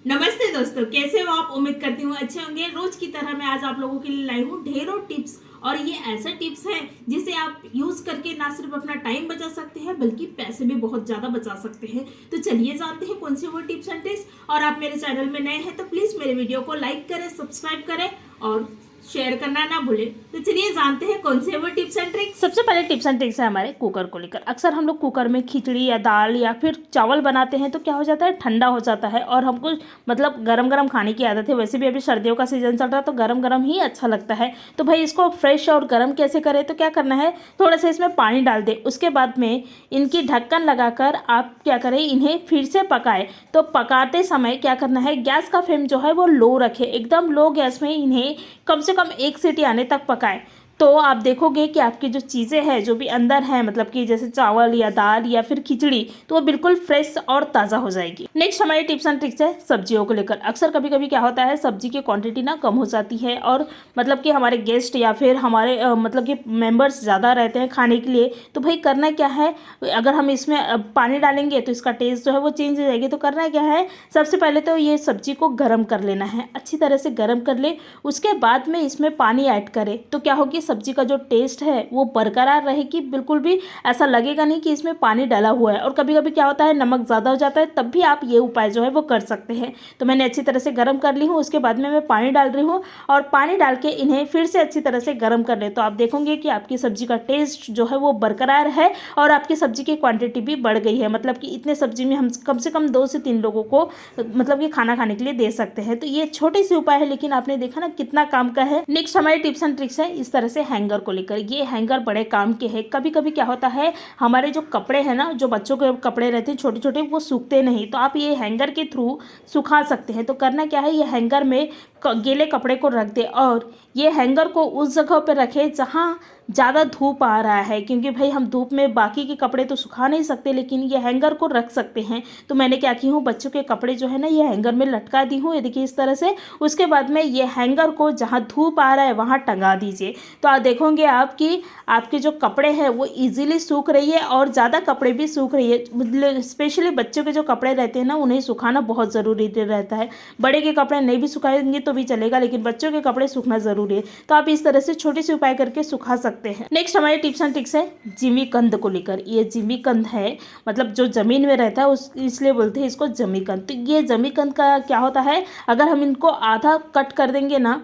नमस्ते दोस्तों, कैसे हो आप। उम्मीद करती हूँ अच्छे होंगे। रोज की तरह मैं आज आप लोगों के लिए लाई हूँ ढेरों टिप्स। और ये ऐसे टिप्स हैं जिसे आप यूज करके ना सिर्फ अपना टाइम बचा सकते हैं बल्कि पैसे भी बहुत ज्यादा बचा सकते हैं। तो चलिए जानते हैं कौन से वो टिप्स एंड ट्रिक्स। और आप मेरे चैनल में नए हैं तो प्लीज मेरे वीडियो को लाइक करें, सब्सक्राइब करें और शेयर करना ना भूलें। तो चलिए जानते हैं कौन से वो टिप्स एंड ट्रिक्स। सबसे पहले टिप्स एंड ट्रिक्स है हमारे कुकर को लेकर। अक्सर हम लोग कुकर में खिचड़ी या दाल या फिर चावल बनाते हैं तो क्या हो जाता है, ठंडा हो जाता है और हमको मतलब गरम गरम खाने की आदत है। वैसे भी अभी सर्दियों का सीजन चल रहा है तो गरम गरम ही अच्छा लगता है। तो भाई इसको फ्रेश और गरम कैसे करें, तो क्या करना है, थोड़ा सा इसमें पानी डाल दें। उसके बाद में इनकी ढक्कन लगाकर आप क्या करें, इन्हें फिर से पकाएं। तो पकाते समय क्या करना है, गैस का फ्लेम जो है वो लो रखें, एकदम लो गैस में इन्हें कम से कम 1 सीटी आने तक पकाएं। तो आप देखोगे कि आपकी जो चीज़ें हैं जो भी अंदर हैं, मतलब कि जैसे चावल या दाल या फिर खिचड़ी, तो वो बिल्कुल फ्रेश और ताज़ा हो जाएगी। नेक्स्ट हमारी टिप्स एंड ट्रिक्स है सब्जियों को लेकर। अक्सर कभी कभी क्या होता है, सब्जी की क्वांटिटी ना कम हो जाती है और मतलब कि हमारे गेस्ट या फिर हमारे मतलब कि मेंबर्स ज़्यादा रहते हैं खाने के लिए। तो भाई करना क्या है, अगर हम इसमें पानी डालेंगे तो इसका टेस्ट जो है वो चेंज हो जाएगी। तो करना क्या है, सबसे पहले तो ये सब्जी को गर्म कर लेना है, अच्छी तरह से गर्म कर ले। उसके बाद में इसमें पानी ऐड करें तो क्या होगी, सब्जी का जो टेस्ट है वो बरकरार रहेगी, बिल्कुल भी ऐसा लगेगा नहीं कि इसमें पानी डाला हुआ है। और कभी कभी क्या होता है, नमक ज़्यादा हो जाता है, तब भी आप ये उपाय जो है वो कर सकते हैं। तो मैंने अच्छी तरह से गर्म कर ली हूँ, उसके बाद में मैं पानी डाल रही हूँ और पानी डाल के इन्हें फिर से अच्छी तरह से गर्म कर ले। तो आप देखोगे कि आपकी सब्जी का टेस्ट जो है वो बरकरार है और आपकी सब्जी की क्वांटिटी भी बढ़ गई है। मतलब कि इतने सब्जी में हम कम से कम 2 से 3 लोगों को मतलब कि खाना खाने के लिए दे सकते हैं। तो ये छोटे से उपाय है लेकिन आपने देखा ना कितना काम का है। नेक्स्ट हमारे टिप्स एंड ट्रिक्स है इस तरह से हैंगर को लेकर। ये हैंगर बड़े काम के हैं। कभी कभी क्या होता है, हमारे जो कपड़े हैं ना, जो बच्चों के कपड़े रहते हैं छोटे छोटे, वो सूखते नहीं। तो आप ये हैंगर के थ्रू सुखा सकते हैं। तो करना क्या है, ये हैंगर में गीले कपड़े को रख दे और ये हैंगर को उस जगह पर रखे जहाँ ज़्यादा धूप आ रहा है, क्योंकि भाई हम धूप में बाकी के कपड़े तो सुखा नहीं सकते लेकिन ये हैंगर को रख सकते हैं। तो मैंने क्या की हूँ, बच्चों के कपड़े जो है ना ये हैंगर में लटका दी हूँ, ये देखिए इस तरह से। उसके बाद में ये हैंगर को जहाँ धूप आ रहा है वहाँ टंगा दीजिए। तो आप देखोगे आपकी आपके जो कपड़े हैं वो इजीली सूख रही है और ज़्यादा कपड़े भी सूख रही है। मतलब स्पेशली बच्चों के जो कपड़े रहते हैं ना उन्हें सुखाना बहुत ज़रूरी रहता है। बड़े के कपड़े नहीं भी सुखाएंगे तो भी चलेगा लेकिन बच्चों के कपड़े सूखना ज़रूरी है। तो आप इस तरह से छोटे से उपाय करके सुखा सकते हैं। नेक्स्ट हमारे टिप्स एंड ट्रिक्स है जिमीकंद को लेकर। ये जिमीकंद है, मतलब जो ज़मीन में रहता है उस इसलिए बोलते हैं इसको जमीकंद। तो ये जमीकंद का क्या होता है, अगर हम इनको आधा कट कर देंगे ना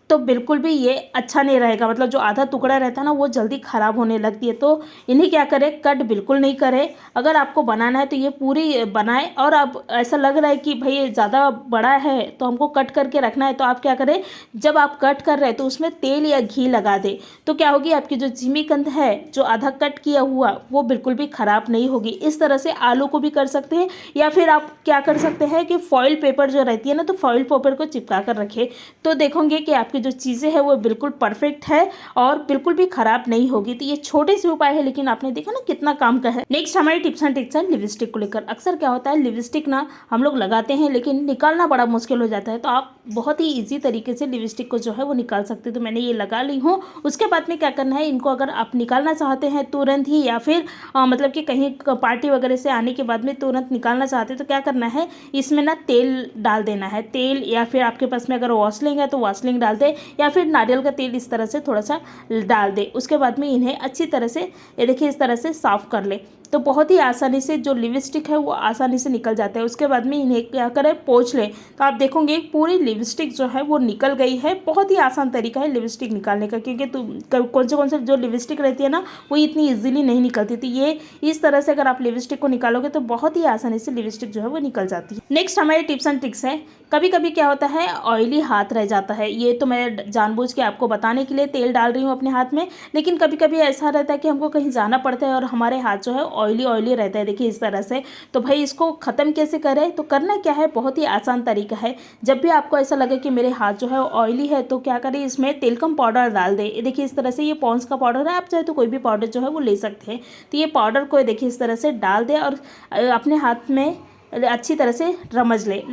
तो बिल्कुल भी ये अच्छा नहीं रहेगा। मतलब जो आधा टुकड़ा रहता है ना वो जल्दी ख़राब होने लगती है। तो इन्हें क्या करें, कट बिल्कुल नहीं करें। अगर आपको बनाना है तो ये पूरी बनाएं और अब ऐसा लग रहा है कि भाई ये ज़्यादा बड़ा है तो हमको कट करके रखना है, तो आप क्या करें, जब आप कट कर रहे हैं तो उसमें तेल या घी लगा दें। तो क्या होगी, आपकी जो जिमीकंद है जो आधा कट किया हुआ वो बिल्कुल भी ख़राब नहीं होगी। इस तरह से आलू को भी कर सकते हैं या फिर आप क्या कर सकते हैं कि फॉइल पेपर जो रहती है ना, तो फॉइल पेपर को चिपका कर रखें। तो देखोगे कि आपकी जो चीज़ें हैं वो बिल्कुल परफेक्ट है और बिल्कुल भी ख़राब नहीं होगी। तो ये छोटे से उपाय है लेकिन आपने देखा ना कितना काम का है। नेक्स्ट हमारी टिप्स एंड ट्रिक्स है लिपस्टिक को लेकर। अक्सर क्या होता है, लिपस्टिक ना हम लोग लगाते हैं लेकिन निकालना बड़ा मुश्किल हो जाता है। तो आप बहुत ही ईजी तरीके से लिपस्टिक को जो है वो निकाल सकते हैं। तो मैंने ये लगा ली हूँ। उसके बाद में क्या करना है, इनको अगर आप निकालना चाहते हैं तुरंत ही या फिर मतलब कि कहीं पार्टी वगैरह से आने के बाद में तुरंत निकालना चाहते हैं तो क्या करना है, इसमें ना तेल डाल देना है। तेल या फिर आपके पास में अगर वॉसलिंग है तो वॉसलिंग डाल दे या फिर नारियल का तेल इस तरह से थोड़ा सा डाल दे। उसके बाद में इन्हें अच्छी तरह से ये देखिए इस तरह से साफ़ कर ले। तो बहुत ही आसानी से जो लिपस्टिक है वो आसानी से निकल जाता है। उसके बाद में इन्हें क्या करें, पोंछ लें। तो आप देखोगे पूरी लिपस्टिक जो है वो निकल गई है। बहुत ही आसान तरीका है लिपस्टिक निकालने का, क्योंकि कौन से जो लिपस्टिक रहती है ना वो इतनी इजीली नहीं निकलती। तो ये इस तरह से अगर आप लिपस्टिक को निकालोगे तो बहुत ही आसानी से लिपस्टिक जो है वो निकल जाती है। नेक्स्ट हमारे टिप्स एंड ट्रिक्स है, कभी कभी क्या होता है ऑयली हाथ रह जाता है। ये तो मैं जानबूझ के आपको बताने के लिए तेल डाल रही हूँ अपने हाथ में, लेकिन कभी कभी ऐसा रहता है कि हमको कहीं जाना पड़ता है और हमारे हाथ जो है ऑयली ऑयली रहता है, देखिए इस तरह से। तो भाई इसको ख़त्म कैसे करें, तो करना क्या है, बहुत ही आसान तरीका है। जब भी आपको ऐसा लगे कि मेरे हाथ जो है ऑयली है तो क्या करें, इसमें तेलकम पाउडर डाल दें। ये देखिए इस तरह से, ये पॉन्ड्स का पाउडर है, आप चाहे तो कोई भी पाउडर जो है वो ले सकते हैं। तो ये पाउडर को देखिए इस तरह से डाल दें और अपने हाथ में अच्छी तरह से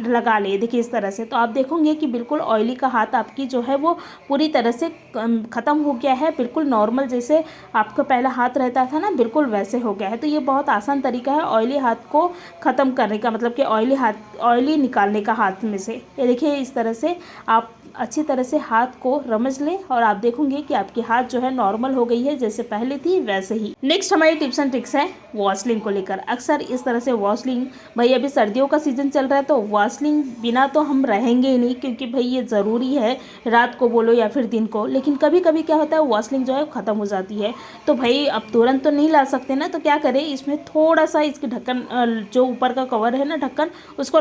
लगा ले। देखिए इस तरह से, तो आप देखोगे कि बिल्कुल ऑयली का हाथ आपकी जो है वो पूरी तरह से ख़त्म हो गया है। बिल्कुल नॉर्मल जैसे आपका पहला हाथ रहता था ना, बिल्कुल वैसे हो गया है। तो ये बहुत आसान तरीका है ऑयली हाथ को ख़त्म करने का, मतलब कि ऑयली निकालने का हाथ में से। ये देखिए इस तरह से आप अच्छी तरह से हाथ को रमज लें और आप देखोगे कि आपकी हाथ जो है नॉर्मल हो गई है, जैसे पहले थी वैसे ही। नेक्स्ट हमारी टिप्स एंड ट्रिक्स है वॉसलिन को लेकर। अक्सर इस तरह से वॉसलिन, भाई अभी सर्दियों का सीज़न चल रहा है तो वॉसलिन बिना तो हम रहेंगे ही नहीं, क्योंकि भाई ये ज़रूरी है, रात को बोलो या फिर दिन को। लेकिन कभी कभी क्या होता है वॉसलिन जो है ख़त्म हो जाती है, तो भाई अब तुरंत तो नहीं ला सकते ना, तो क्या करें, इसमें थोड़ा सा इसके ढक्कन जो ऊपर का कवर है ना ढक्कन, उसको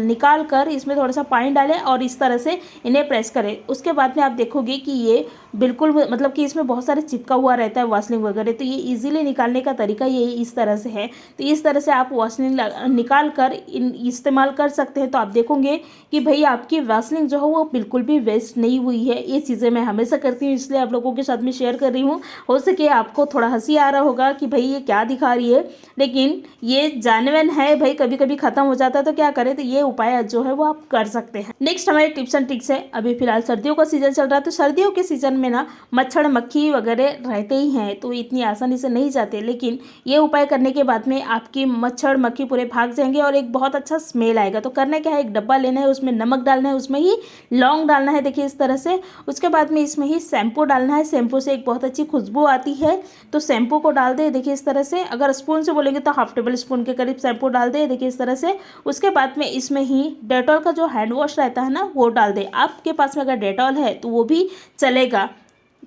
निकाल कर इसमें थोड़ा सा पानी डालें और इस तरह से इन्हें प्रेस करें। उसके बाद में आप देखोगे कि ये बिल्कुल, मतलब कि इसमें बहुत सारे चिपका हुआ रहता है वॉसलिन वगैरह, तो ये इजीली निकालने का तरीका ये इस तरह से है। तो इस तरह से आप वॉसलिन निकाल कर इस्तेमाल कर सकते हैं। तो आप देखोगे कि भाई आपकी वॉसलिन जो है वो बिल्कुल भी वेस्ट नहीं हुई है। ये चीज़ें मैं हमेशा करती हूँ, इसलिए आप लोगों के साथ में शेयर कर रही हूँ। हो सके आपको थोड़ा हंसी आ रहा होगा कि भाई ये क्या दिखा रही है, लेकिन ये जेन्युइन है भाई, कभी कभी ख़त्म हो जाता है तो क्या करें, तो ये उपाय जो है वो आप कर सकते हैं। नेक्स्ट हमारे टिप्स एंड ट्रिक्स है, अभी फिलहाल सर्दियों का सीजन चल रहा है, तो सर्दियों के सीजन में ना मच्छर मक्खी वगैरह रहते ही हैं, तो इतनी आसानी से नहीं जाते, लेकिन ये उपाय करने के बाद में आपकी मच्छर मक्खी पूरे भाग जाएंगे और एक बहुत अच्छा स्मेल आएगा। तो करना क्या है, एक डब्बा लेना है, उसमें नमक डालना है, उसमें ही लौंग डालना है, देखिए इस तरह से। उसके बाद में इसमें ही शैम्पू डालना है, शैम्पू से एक बहुत अच्छी खुशबू आती है, तो शैम्पू को डाल दे, देखिए इस तरह से। अगर स्पून से बोलेंगे तो हाफ टेबल स्पून के करीब शैम्पू डाल दे, देखिए इस तरह से। उसके बाद में इसमें ही डेटॉल का जो हैंड वॉश रहता है ना वो डाल दे। आपके पास में अगर डेटॉल है तो वो भी चलेगा,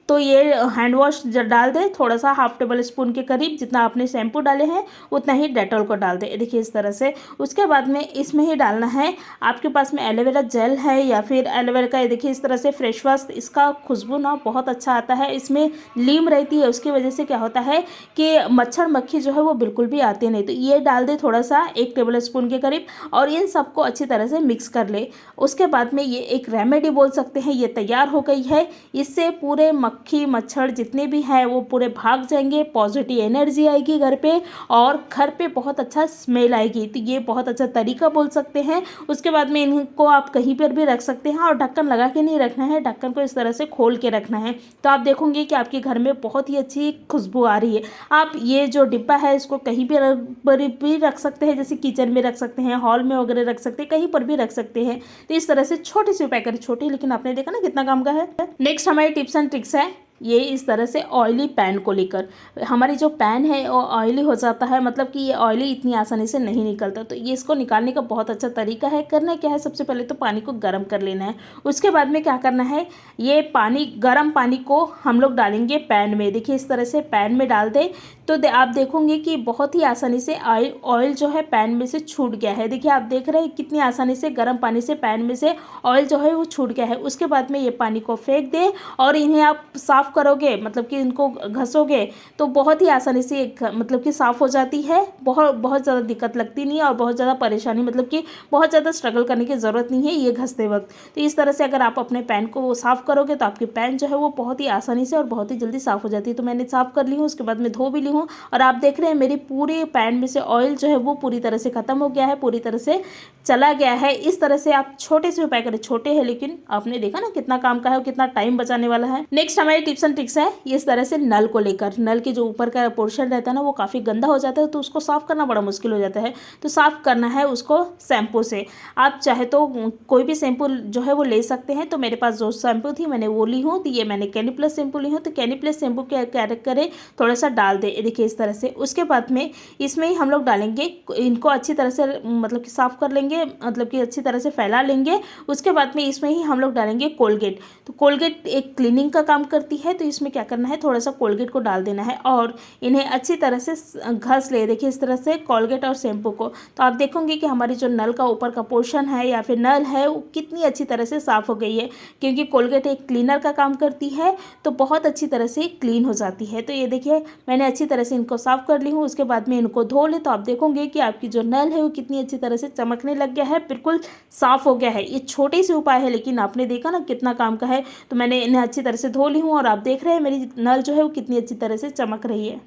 तो ये हैंड वॉश डाल दे, थोड़ा सा हाफ टेबल स्पून के करीब, जितना आपने शैम्पू डाले हैं उतना ही डेटॉल को डाल दे, देखिए इस तरह से। उसके बाद में इसमें ही डालना है, आपके पास में एलोवेरा जेल है या फिर एलोवेरा का, देखिए इस तरह से फ्रेश वॉश, इसका खुशबू ना बहुत अच्छा आता है, इसमें लीम रहती है, उसकी वजह से क्या होता है कि मच्छर मक्खी जो है वो बिल्कुल भी आते नहीं। तो ये डाल दे थोड़ा सा, 1 टेबल स्पून के करीब, और इन सबको अच्छी तरह से मिक्स कर ले। उसके बाद में ये एक रेमेडी बोल सकते हैं, ये तैयार हो गई है। इससे पूरे मक्खी मच्छर जितने भी हैं वो पूरे भाग जाएंगे, पॉजिटिव एनर्जी आएगी घर पे और घर पे बहुत अच्छा स्मेल आएगी। तो ये बहुत अच्छा तरीका बोल सकते हैं। उसके बाद में इनको आप कहीं पर भी रख सकते हैं और ढक्कन लगा के नहीं रखना है, ढक्कन को इस तरह से खोल के रखना है। तो आप देखोगे कि आपके घर में बहुत ही अच्छी खुशबू आ रही है। आप ये जो डिब्बा है इसको कहीं भी रख सकते हैं, जैसे किचन में रख सकते हैं, हॉल में वगैरह रख सकते हैं, कहीं पर भी रख सकते हैं। तो इस तरह से छोटे से उपाय करें, छोटे, लेकिन आपने देखा ना कितना काम का है। नेक्स्ट हमारी टिप्स एंड ट्रिक्स है ये इस तरह से ऑयली पैन को लेकर। हमारी जो पैन है वो ऑयली हो जाता है, मतलब कि ये ऑयली इतनी आसानी से नहीं निकलता, तो ये इसको निकालने का बहुत अच्छा तरीका है। करना क्या है, सबसे पहले तो पानी को गर्म कर लेना है। उसके बाद में क्या करना है, ये पानी, गर्म पानी को हम लोग डालेंगे पैन में, देखिए इस तरह से पैन में डाल दे तो आप देखोगे कि बहुत ही आसानी से ऑयल जो है पैन में से छूट गया है। देखिए आप देख रहे हैं कितनी आसानी से गर्म पानी से पैन में से ऑयल जो है वो छूट गया है। उसके बाद में ये पानी को फेंक दे और इन्हें आप साफ़ करोगे, मतलब कि इनको घसोगे तो बहुत ही आसानी से मतलब कि साफ़ हो जाती है। बहुत ज़्यादा दिक्कत लगती नहीं है और बहुत ज़्यादा परेशानी, मतलब कि बहुत ज़्यादा स्ट्रगल करने की ज़रूरत नहीं है ये घसते वक्त। तो इस तरह से अगर आप अपने पैन को साफ़ करोगे तो आपकी पैन जो है वो बहुत ही आसानी से और बहुत ही जल्दी साफ़ हो जाती है। तो मैंने साफ़ कर ली हूँ, उसके बाद में धो भी ली हूँ और आप देख रहे हैं मेरी पूरे पैन में से ऑयल जो है वो पूरी तरह से ख़त्म हो गया है, पूरी तरह से चला गया है। इस तरह से आप छोटे से उपाय करें, छोटे हैं लेकिन आपने देखा ना कितना काम का है और कितना टाइम बचाने वाला है। नेक्स्ट हमारी टिप्स एंड ट्रिक्स है इस तरह से नल को लेकर। नल के जो ऊपर का पोर्शन रहता है ना वो काफ़ी गंदा हो जाता है, तो उसको साफ़ करना बड़ा मुश्किल हो जाता है। तो साफ़ करना है उसको शैम्पू से। आप चाहे तो कोई भी शैम्पू जो है वो ले सकते हैं। तो मेरे पास जो शैम्पू थी मैंने वो ली हूँ, तो ये मैंने क्लिनिक शैम्पू ली हूँ। तो क्लिनिक शैम्पू क्या करें, थोड़ा सा डाल दे, देखिए इस तरह से। उसके बाद में इसमें ही हम लोग डालेंगे, इनको अच्छी तरह से मतलब कि साफ़ कर लेंगे, मतलब कि अच्छी तरह से फैला लेंगे। उसके बाद में इसमें ही हम लोग डालेंगे कोलगेट। तो कोलगेट एक क्लीनिंग का काम करती है, तो इसमें क्या करना है, थोड़ा सा कोलगेट को डाल देना है और इन्हें अच्छी तरह से घस ले, देखिए इस तरह से कोलगेट और शैम्पू को। तो आप देखोगे कि हमारी जो नल का ऊपर का पोर्शन है या फिर नल है वो कितनी अच्छी तरह से साफ़ हो गई है, क्योंकि कोलगेट एक क्लीनर का काम करती है, तो बहुत अच्छी तरह से क्लीन हो जाती है। तो ये देखिए मैंने अच्छी तरह से इनको साफ़ कर ली हूँ। उसके बाद में इनको धो ले, तो आप देखोगे कि आपकी जो नल है वो कितनी अच्छी तरह से चमकने लग गया है, बिल्कुल साफ़ हो गया है। ये छोटे से उपाय है लेकिन आपने देखा ना कितना काम का है। तो मैंने इन्हें अच्छी तरह से धो ली हूँ और आप देख रहे हैं मेरी नल जो है वो कितनी अच्छी तरह से चमक रही है।